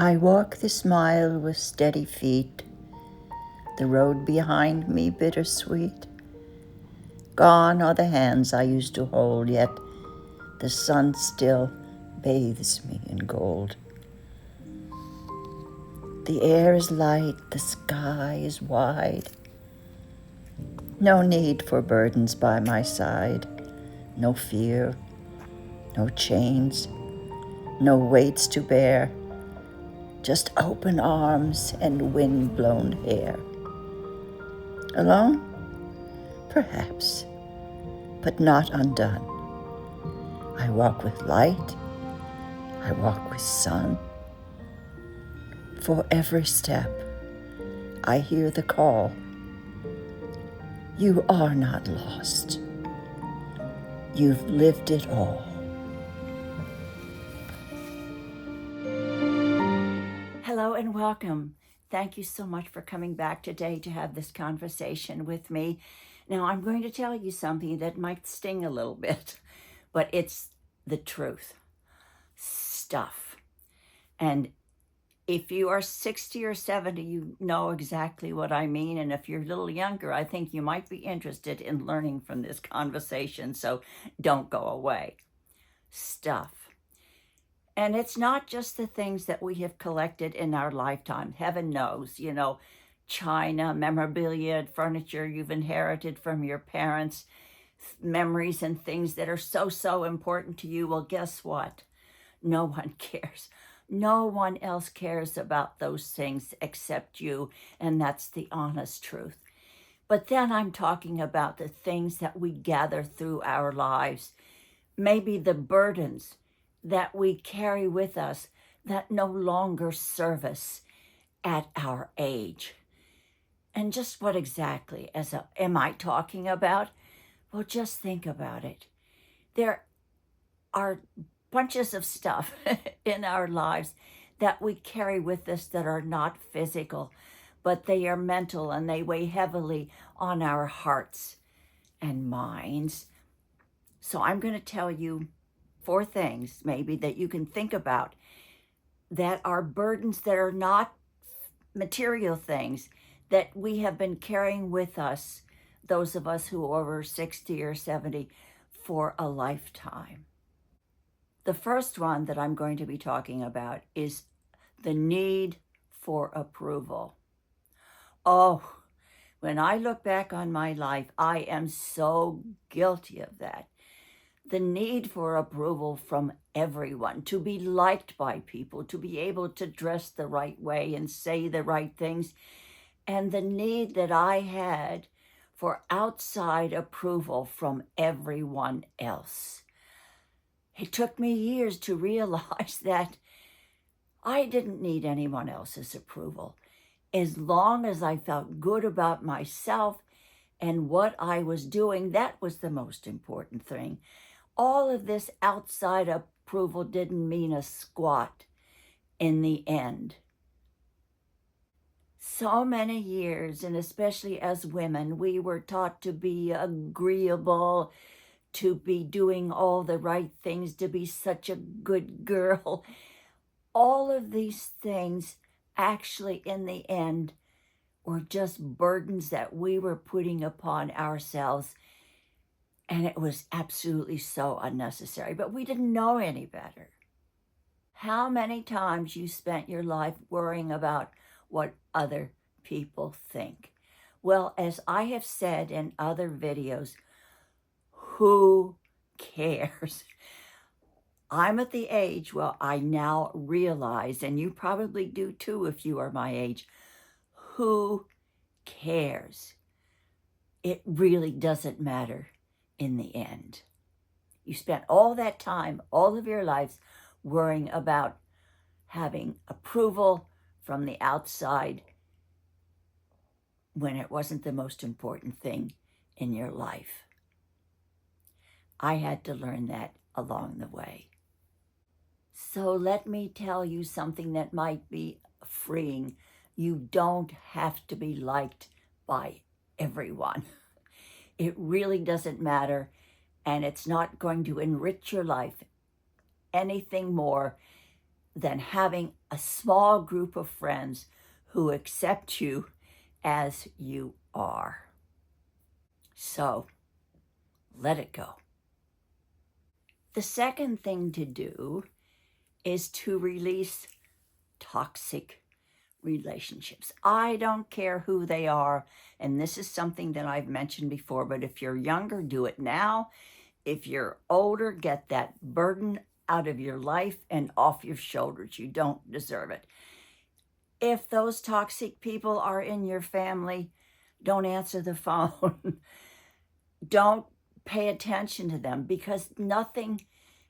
I walk this mile with steady feet, the road behind me bittersweet. Gone are the hands I used to hold, yet the sun still bathes me in gold. The air is light, the sky is wide. No need for burdens by my side, no fear, no chains, no weights to bear, just open arms and wind-blown hair. Alone? Perhaps, but not undone. I walk with light, I walk with sun. For every step, I hear the call. You are not lost. You've lived it all. Hello and welcome. Thank you so much for coming back today to have this conversation with me. Now, I'm going to tell you something that might sting a little bit, but it's the truth. Stuff. And if you are 60 or 70, you know exactly what I mean. And if you're a little younger, I think you might be interested in learning from this conversation. So don't go away. Stuff. And it's not just the things that we have collected in our lifetime. Heaven knows, china, memorabilia, furniture you've inherited from your parents, memories and things that are so important to you. Well, guess what? No one cares. No one else cares about those things except you, and that's the honest truth. But then I'm talking about the things that we gather through our lives, maybe the burdens that we carry with us that no longer serve us at our age. And just what exactly am I talking about? Well, just think about it. There are bunches of stuff in our lives that we carry with us that are not physical, but they are mental and they weigh heavily on our hearts and minds. So I'm going to tell you 4 things maybe that you can think about that are burdens that are not material things that we have been carrying with us, those of us who are over 60 or 70, for a lifetime. The first one that I'm going to be talking about is the need for approval. Oh, when I look back on my life, I am so guilty of that. The need for approval from everyone, to be liked by people, to be able to dress the right way and say the right things, and the need that I had for outside approval from everyone else. It took me years to realize that I didn't need anyone else's approval. As long as I felt good about myself and what I was doing, that was the most important thing. All of this outside approval didn't mean a squat in the end. So many years, and especially as women, we were taught to be agreeable, to be doing all the right things, to be such a good girl. All of these things actually in the end were just burdens that we were putting upon ourselves. And it was absolutely so unnecessary, but we didn't know any better. How many times you spent your life worrying about what other people think? Well, as I have said in other videos, who cares? I'm at the age, well, I now realize, and you probably do too if you are my age, who cares? It really doesn't matter in the end. You spent all that time, all of your lives, worrying about having approval from the outside when it wasn't the most important thing in your life. I had to learn that along the way. So let me tell you something that might be freeing. You don't have to be liked by everyone. It really doesn't matter, and it's not going to enrich your life anything more than having a small group of friends who accept you as you are. So let it go. The second thing to do is to release toxic relationships. I don't care who they are, and this is something that I've mentioned before, but if you're younger, do it now. If you're older, get that burden out of your life and off your shoulders. You don't deserve it. If those toxic people are in your family, don't answer the phone. Don't pay attention to them, because nothing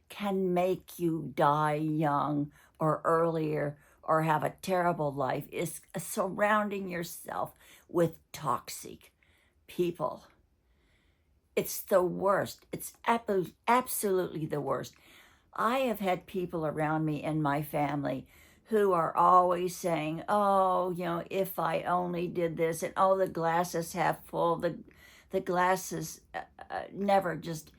can make you die young or earlier or have a terrible life is surrounding yourself with toxic people. It's the worst. It's absolutely the worst. I have had people around me in my family who are always saying, oh, if I only did this, and oh, the glass is half full. The glass is never just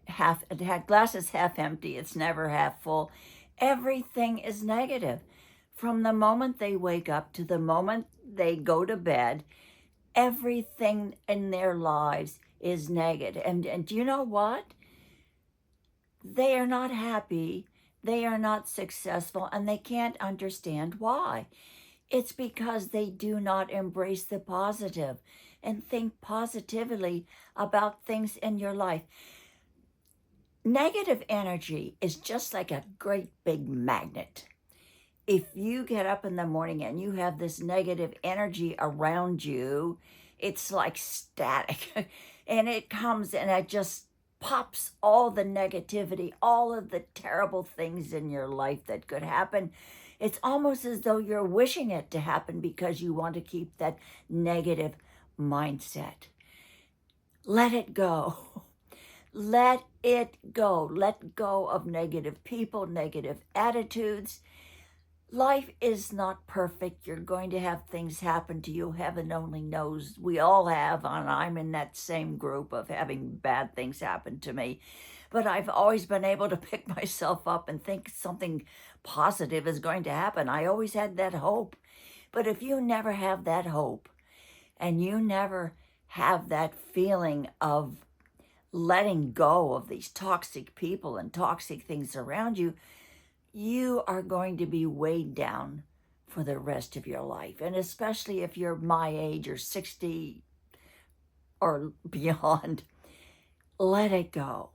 half, glass is half empty. It's never half full. Everything is negative. From the moment they wake up to the moment they go to bed, everything in their lives is negative. And do you know what? They are not happy, they are not successful, and they can't understand why. It's because they do not embrace the positive and think positively about things in your life. Negative energy is just like a great big magnet. If you get up in the morning and you have this negative energy around you, it's like static. And it comes and it just pops all the negativity, all of the terrible things in your life that could happen. It's almost as though you're wishing it to happen because you want to keep that negative mindset. Let it go. Let it go. Let go of negative people, negative attitudes. Life is not perfect. You're going to have things happen to you. Heaven only knows. We all have, and I'm in that same group of having bad things happen to me. But I've always been able to pick myself up and think something positive is going to happen. I always had that hope. But if you never have that hope, and you never have that feeling of letting go of these toxic people and toxic things around you, you are going to be weighed down for the rest of your life. And especially if you're my age or 60 or beyond, let it go,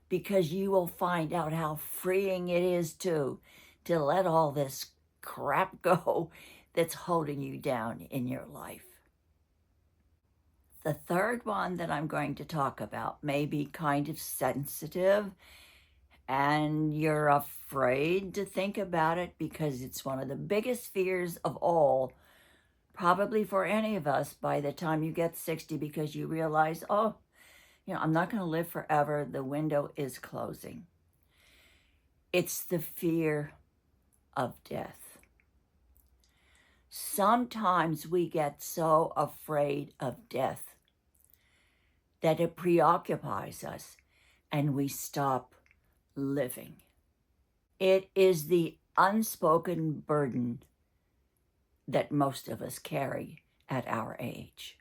because you will find out how freeing it is to let all this crap go that's holding you down in your life. The third one that I'm going to talk about may be kind of sensitive, and you're afraid to think about it because it's one of the biggest fears of all, probably for any of us, by the time you get 60, because you realize, oh, I'm not going to live forever. The window is closing. It's the fear of death. Sometimes we get so afraid of death that it preoccupies us and we stop living. It is the unspoken burden that most of us carry at our age.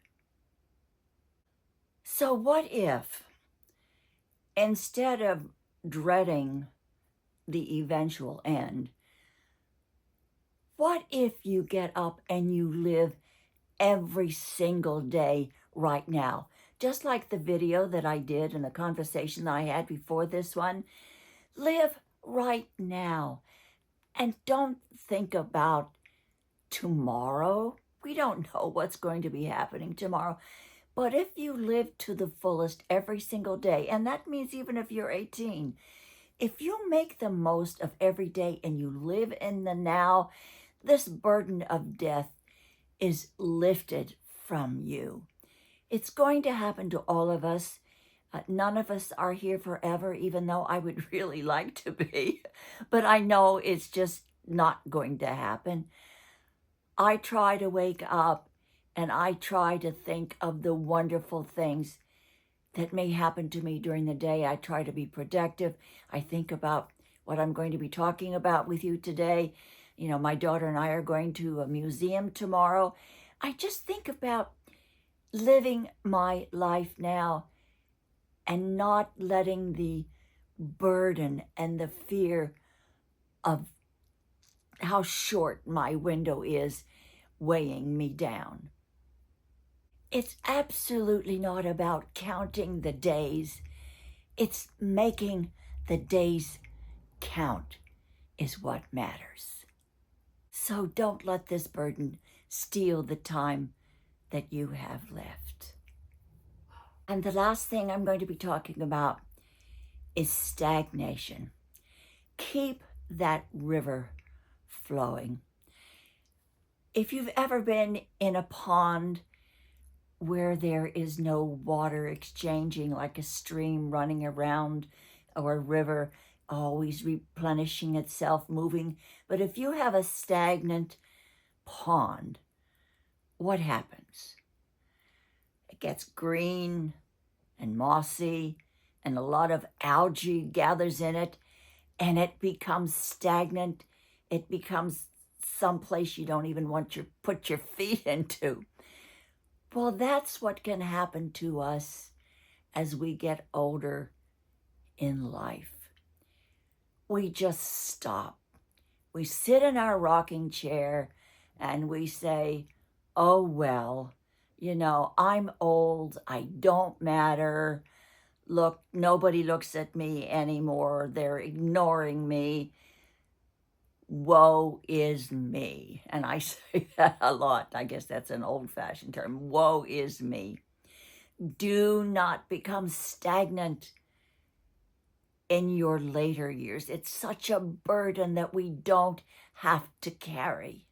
So what if, instead of dreading the eventual end, what if you get up and you live every single day right now? Just like the video that I did and the conversation that I had before this one. Live right now and don't think about tomorrow. We don't know what's going to be happening tomorrow. But if you live to the fullest every single day, and that means even if you're 18, if you make the most of every day and you live in the now, this burden of death is lifted from you. It's going to happen to all of us. None of us are here forever, even though I would really like to be. But I know it's just not going to happen. I try to wake up and I try to think of the wonderful things that may happen to me during the day. I try to be productive. I think about what I'm going to be talking about with you today. You know, my daughter and I are going to a museum tomorrow. I just think about living my life now and not letting the burden and the fear of how short my window is weighing me down. It's absolutely not about counting the days. It's making the days count is what matters. So don't let this burden steal the time that you have left. And the last thing I'm going to be talking about is stagnation. Keep that river flowing. If you've ever been in a pond where there is no water exchanging, like a stream running around or a river always replenishing itself, moving, but if you have a stagnant pond, what happens? It gets green and mossy, and a lot of algae gathers in it, and it becomes stagnant. It becomes someplace you don't even want to put your feet into. Well, that's what can happen to us as we get older in life. We just stop. We sit in our rocking chair and we say, oh, well, you know, I'm old. I don't matter. Look, nobody looks at me anymore. They're ignoring me. Woe is me. And I say that a lot. I guess that's an old-fashioned term. Woe is me. Do not become stagnant in your later years. It's such a burden that we don't have to carry.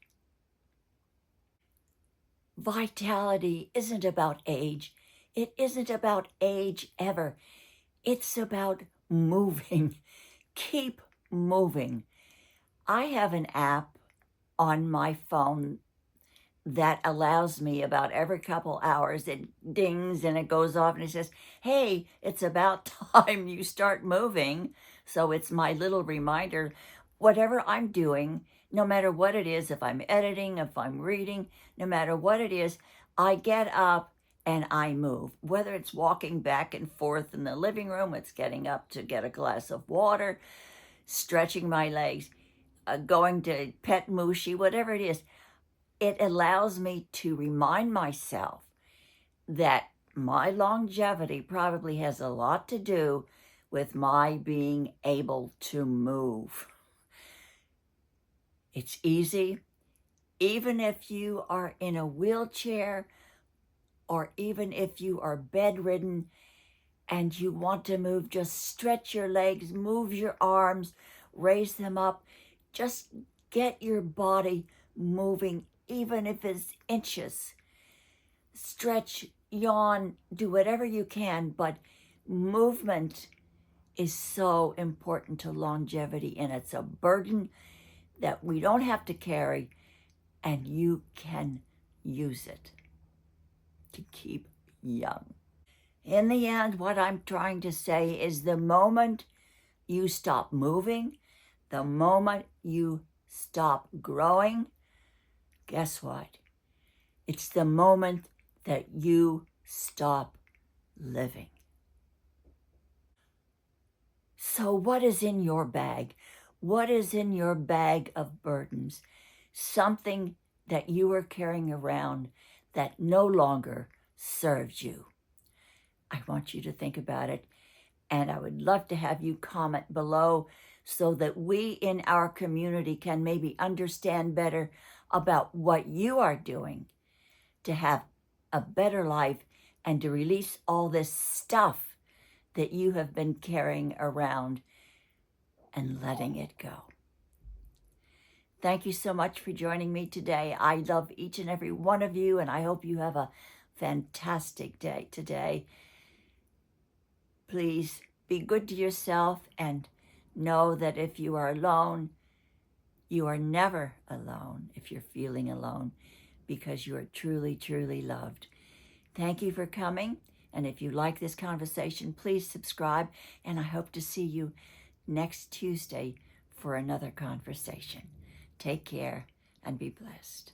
Vitality isn't about age. It isn't about age ever. It's about moving. Keep moving. I have an app on my phone that allows me about every couple hours, it dings and it goes off and it says, hey, it's about time you start moving. So it's my little reminder, whatever I'm doing, no matter what it is, if I'm editing, if I'm reading, no matter what it is, I get up and I move. Whether it's walking back and forth in the living room, it's getting up to get a glass of water, stretching my legs, going to pet Mooshie, whatever it is. It allows me to remind myself that my longevity probably has a lot to do with my being able to move. It's easy. Even if you are in a wheelchair or even if you are bedridden and you want to move, just stretch your legs, move your arms, raise them up. Just get your body moving, even if it's inches. Stretch, yawn, do whatever you can, but movement is so important to longevity, and it's a burden that we don't have to carry, and you can use it to keep young. In the end, what I'm trying to say is the moment you stop moving, the moment you stop growing, guess what? It's the moment that you stop living. So what is in your bag? What is in your bag of burdens? Something that you are carrying around that no longer serves you. I want you to think about it, and I would love to have you comment below so that we in our community can maybe understand better about what you are doing to have a better life and to release all this stuff that you have been carrying around and letting it go. Thank you so much for joining me today. I love each and every one of you, and I hope you have a fantastic day today. Please be good to yourself and know that if you are alone, you are never alone if you're feeling alone, because you are truly, truly loved. Thank you for coming. And if you like this conversation, please subscribe. And I hope to see you next Tuesday for another conversation. Take care and be blessed.